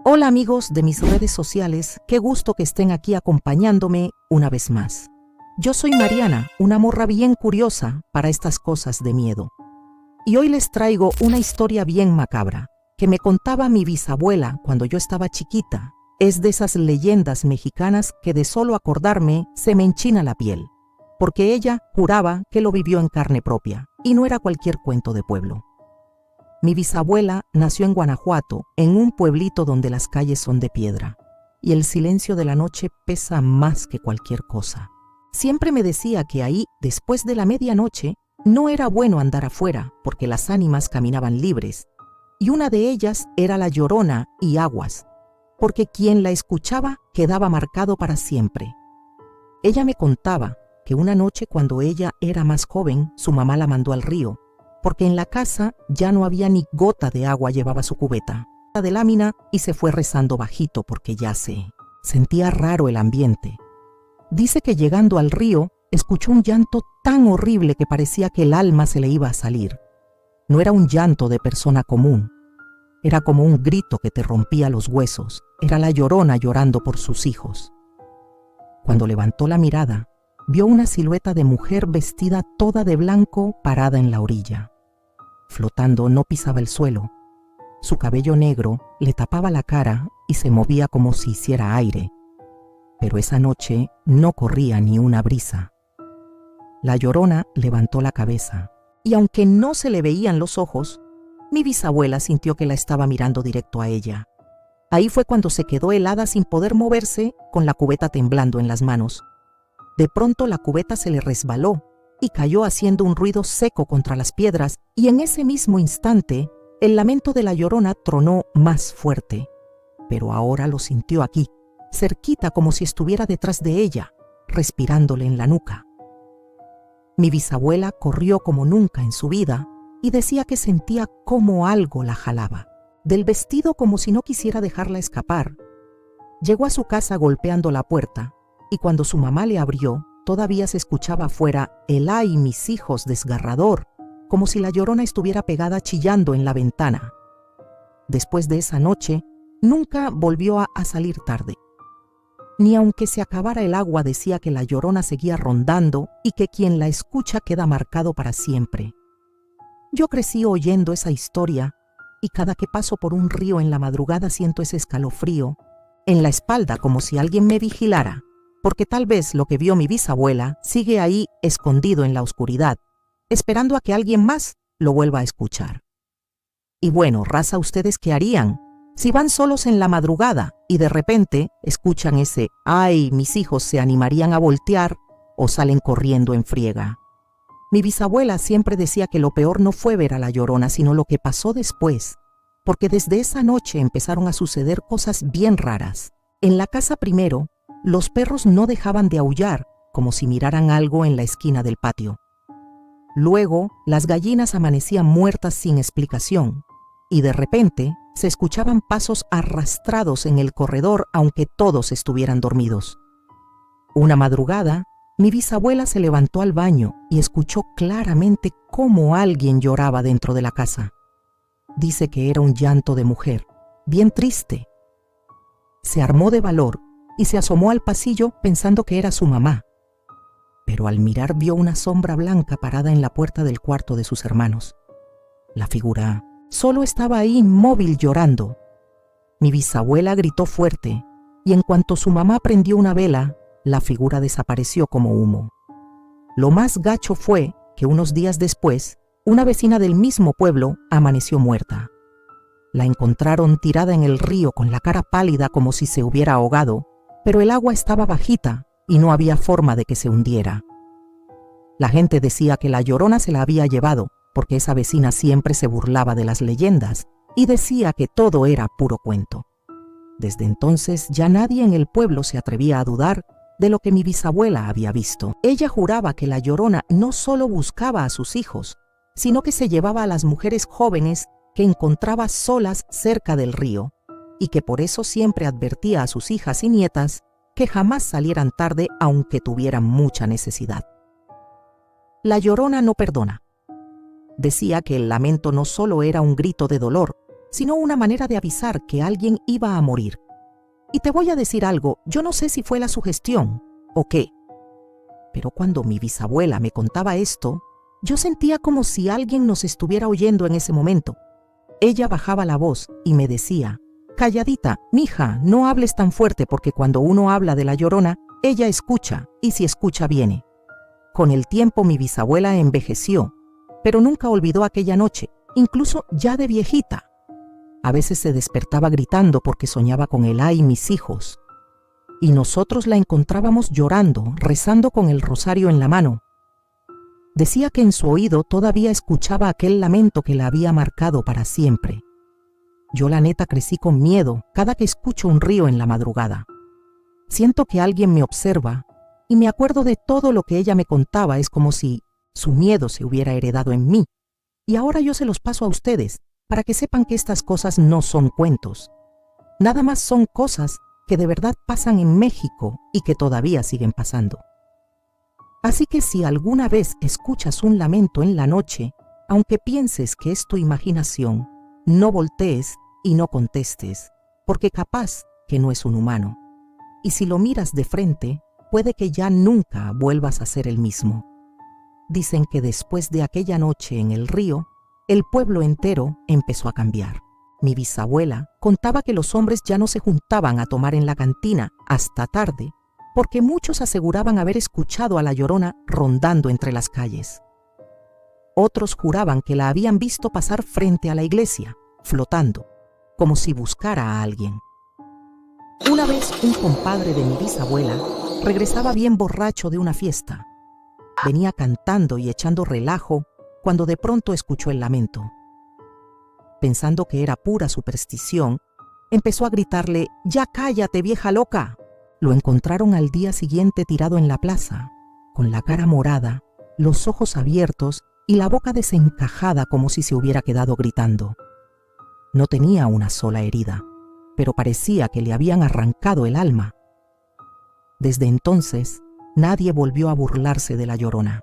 Hola amigos de mis redes sociales, qué gusto que estén aquí acompañándome una vez más. Yo soy Mariana, una morra bien curiosa para estas cosas de miedo. Y hoy les traigo una historia bien macabra, que me contaba mi bisabuela cuando yo estaba chiquita. Es de esas leyendas mexicanas que de solo acordarme se me enchina la piel, porque ella juraba que lo vivió en carne propia, y no era cualquier cuento de pueblo. Mi bisabuela nació en Guanajuato, en un pueblito donde las calles son de piedra, y el silencio de la noche pesa más que cualquier cosa. Siempre me decía que ahí, después de la medianoche, no era bueno andar afuera, porque las ánimas caminaban libres, y una de ellas era la Llorona y Aguas, porque quien la escuchaba quedaba marcado para siempre. Ella me contaba que una noche cuando ella era más joven, su mamá la mandó al río, porque en la casa ya no había ni gota de agua, llevaba su cubeta de lámina y se fue rezando bajito porque ya se sentía raro el ambiente. Dice que llegando al río escuchó un llanto tan horrible que parecía que el alma se le iba a salir. No era un llanto de persona común, era como un grito que te rompía los huesos, era la Llorona llorando por sus hijos. Cuando levantó la mirada, vio una silueta de mujer vestida toda de blanco parada en la orilla. Flotando, no pisaba el suelo. Su cabello negro le tapaba la cara y se movía como si hiciera aire. Pero esa noche no corría ni una brisa. La Llorona levantó la cabeza, y aunque no se le veían los ojos, mi bisabuela sintió que la estaba mirando directo a ella. Ahí fue cuando se quedó helada sin poder moverse, con la cubeta temblando en las manos. De pronto la cubeta se le resbaló y cayó haciendo un ruido seco contra las piedras, y en ese mismo instante el lamento de la Llorona tronó más fuerte. Pero ahora lo sintió aquí, cerquita, como si estuviera detrás de ella, respirándole en la nuca. Mi bisabuela corrió como nunca en su vida y decía que sentía como algo la jalaba, del vestido como si no quisiera dejarla escapar. Llegó a su casa golpeando la puerta, y cuando su mamá le abrió, todavía se escuchaba afuera el "ay, mis hijos" desgarrador, como si la Llorona estuviera pegada chillando en la ventana. Después de esa noche, nunca volvió a salir tarde. Ni aunque se acabara el agua, decía que la Llorona seguía rondando y que quien la escucha queda marcado para siempre. Yo crecí oyendo esa historia, y cada que paso por un río en la madrugada siento ese escalofrío en la espalda, como si alguien me vigilara, porque tal vez lo que vio mi bisabuela sigue ahí escondido en la oscuridad, esperando a que alguien más lo vuelva a escuchar. Y bueno, raza, ¿ustedes qué harían si van solos en la madrugada y de repente escuchan ese "ay, mis hijos"? ¿Se animarían a voltear o salen corriendo en friega? Mi bisabuela siempre decía que lo peor no fue ver a la Llorona, sino lo que pasó después, porque desde esa noche empezaron a suceder cosas bien raras. En la casa primero, los perros no dejaban de aullar, como si miraran algo en la esquina del patio. Luego, las gallinas amanecían muertas sin explicación, y de repente se escuchaban pasos arrastrados en el corredor, aunque todos estuvieran dormidos. Una madrugada, mi bisabuela se levantó al baño y escuchó claramente cómo alguien lloraba dentro de la casa. Dice que era un llanto de mujer, bien triste. Se armó de valor y se asomó al pasillo pensando que era su mamá. Pero al mirar vio una sombra blanca parada en la puerta del cuarto de sus hermanos. La figura solo estaba ahí inmóvil llorando. Mi bisabuela gritó fuerte, y en cuanto su mamá prendió una vela, la figura desapareció como humo. Lo más gacho fue que unos días después, una vecina del mismo pueblo amaneció muerta. La encontraron tirada en el río con la cara pálida como si se hubiera ahogado, pero el agua estaba bajita y no había forma de que se hundiera. La gente decía que la Llorona se la había llevado, porque esa vecina siempre se burlaba de las leyendas y decía que todo era puro cuento. Desde entonces ya nadie en el pueblo se atrevía a dudar de lo que mi bisabuela había visto. Ella juraba que la Llorona no solo buscaba a sus hijos, sino que se llevaba a las mujeres jóvenes que encontraba solas cerca del río, y que por eso siempre advertía a sus hijas y nietas que jamás salieran tarde aunque tuvieran mucha necesidad. La Llorona no perdona. Decía que el lamento no solo era un grito de dolor, sino una manera de avisar que alguien iba a morir. Y te voy a decir algo, yo no sé si fue la sugestión o qué, pero cuando mi bisabuela me contaba esto, yo sentía como si alguien nos estuviera oyendo en ese momento. Ella bajaba la voz y me decía: calladita, mija, no hables tan fuerte porque cuando uno habla de la Llorona, ella escucha y si escucha viene. Con el tiempo mi bisabuela envejeció, pero nunca olvidó aquella noche, incluso ya de viejita. A veces se despertaba gritando porque soñaba con el ay mis hijos. Y nosotros la encontrábamos llorando, rezando con el rosario en la mano. Decía que en su oído todavía escuchaba aquel lamento que la había marcado para siempre. Yo la neta crecí con miedo cada que escucho un río en la madrugada. Siento que alguien me observa y me acuerdo de todo lo que ella me contaba. Es como si su miedo se hubiera heredado en mí. Y ahora yo se los paso a ustedes para que sepan que estas cosas no son cuentos. Nada más son cosas que de verdad pasan en México y que todavía siguen pasando. Así que si alguna vez escuchas un lamento en la noche, aunque pienses que es tu imaginación, no voltees y no contestes, porque capaz que no es un humano. Y si lo miras de frente, puede que ya nunca vuelvas a ser el mismo. Dicen que después de aquella noche en el río, el pueblo entero empezó a cambiar. Mi bisabuela contaba que los hombres ya no se juntaban a tomar en la cantina hasta tarde, porque muchos aseguraban haber escuchado a la Llorona rondando entre las calles. Otros juraban que la habían visto pasar frente a la iglesia, flotando, como si buscara a alguien. Una vez un compadre de mi bisabuela regresaba bien borracho de una fiesta. Venía cantando y echando relajo cuando de pronto escuchó el lamento. Pensando que era pura superstición, empezó a gritarle: «¡Ya cállate, vieja loca!». Lo encontraron al día siguiente tirado en la plaza, con la cara morada, los ojos abiertos y la boca desencajada como si se hubiera quedado gritando. No tenía una sola herida, pero parecía que le habían arrancado el alma. Desde entonces, nadie volvió a burlarse de la Llorona.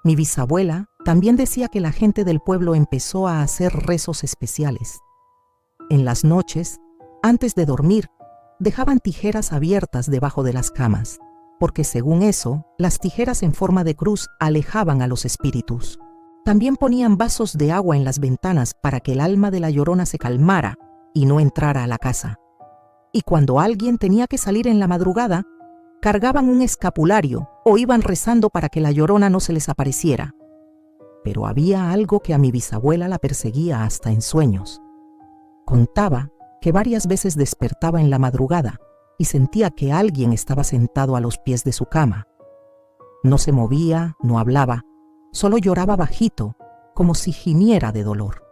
Mi bisabuela también decía que la gente del pueblo empezó a hacer rezos especiales. En las noches, antes de dormir, dejaban tijeras abiertas debajo de las camas, porque según eso, las tijeras en forma de cruz alejaban a los espíritus. También ponían vasos de agua en las ventanas para que el alma de la Llorona se calmara y no entrara a la casa. Y cuando alguien tenía que salir en la madrugada, cargaban un escapulario o iban rezando para que la Llorona no se les apareciera. Pero había algo que a mi bisabuela la perseguía hasta en sueños. Contaba que varias veces despertaba en la madrugada y sentía que alguien estaba sentado a los pies de su cama. No se movía, no hablaba, solo lloraba bajito, como si gimiera de dolor.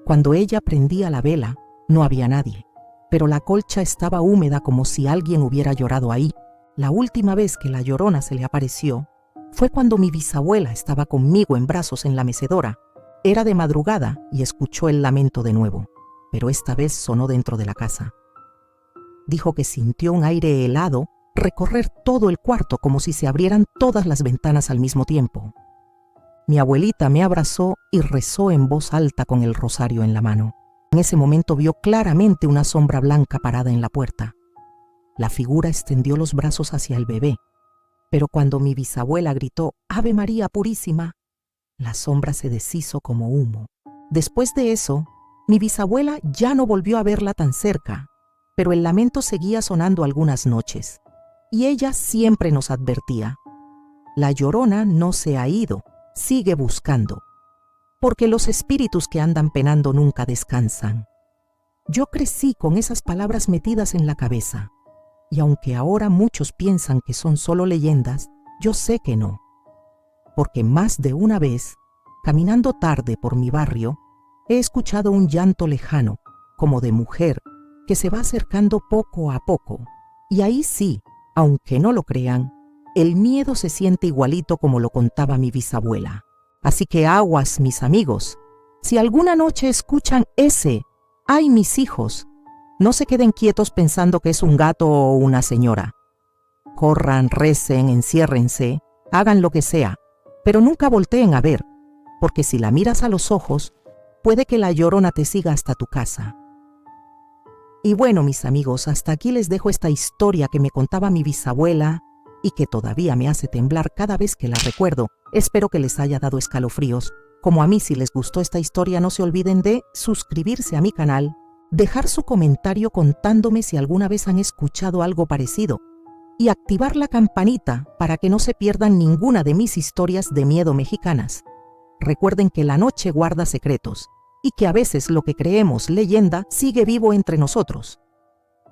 Cuando ella prendía la vela, no había nadie, pero la colcha estaba húmeda como si alguien hubiera llorado ahí. La última vez que la Llorona se le apareció fue cuando mi bisabuela estaba conmigo en brazos en la mecedora. Era de madrugada y escuchó el lamento de nuevo, pero esta vez sonó dentro de la casa. Dijo que sintió un aire helado recorrer todo el cuarto como si se abrieran todas las ventanas al mismo tiempo. Mi abuelita me abrazó y rezó en voz alta con el rosario en la mano. En ese momento vio claramente una sombra blanca parada en la puerta. La figura extendió los brazos hacia el bebé, pero cuando mi bisabuela gritó «Ave María Purísima», la sombra se deshizo como humo. Después de eso, mi bisabuela ya no volvió a verla tan cerca, pero el lamento seguía sonando algunas noches, y ella siempre nos advertía: «La Llorona no se ha ido, sigue buscando, porque los espíritus que andan penando nunca descansan». Yo crecí con esas palabras metidas en la cabeza. Y aunque ahora muchos piensan que son solo leyendas, yo sé que no. Porque más de una vez, caminando tarde por mi barrio, he escuchado un llanto lejano, como de mujer, que se va acercando poco a poco. Y ahí sí, aunque no lo crean, el miedo se siente igualito como lo contaba mi bisabuela. Así que aguas, mis amigos. Si alguna noche escuchan ese «ay, mis hijos», no se queden quietos pensando que es un gato o una señora. Corran, recen, enciérrense, hagan lo que sea, pero nunca volteen a ver, porque si la miras a los ojos, puede que la Llorona te siga hasta tu casa. Y bueno, mis amigos, hasta aquí les dejo esta historia que me contaba mi bisabuela y que todavía me hace temblar cada vez que la recuerdo. Espero que les haya dado escalofríos. Como a mí, si les gustó esta historia, no se olviden de suscribirse a mi canal, dejar su comentario contándome si alguna vez han escuchado algo parecido y activar la campanita para que no se pierdan ninguna de mis historias de miedo mexicanas. Recuerden que la noche guarda secretos y que a veces lo que creemos leyenda sigue vivo entre nosotros.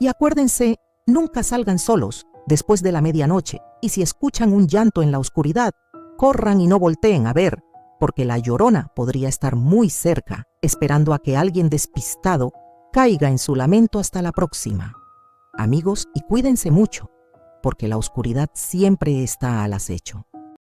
Y acuérdense, nunca salgan solos después de la medianoche, y si escuchan un llanto en la oscuridad, corran y no volteen a ver, porque la Llorona podría estar muy cerca, esperando a que alguien despistado caiga en su lamento. Hasta la próxima. Amigos, y cuídense mucho, porque la oscuridad siempre está al acecho.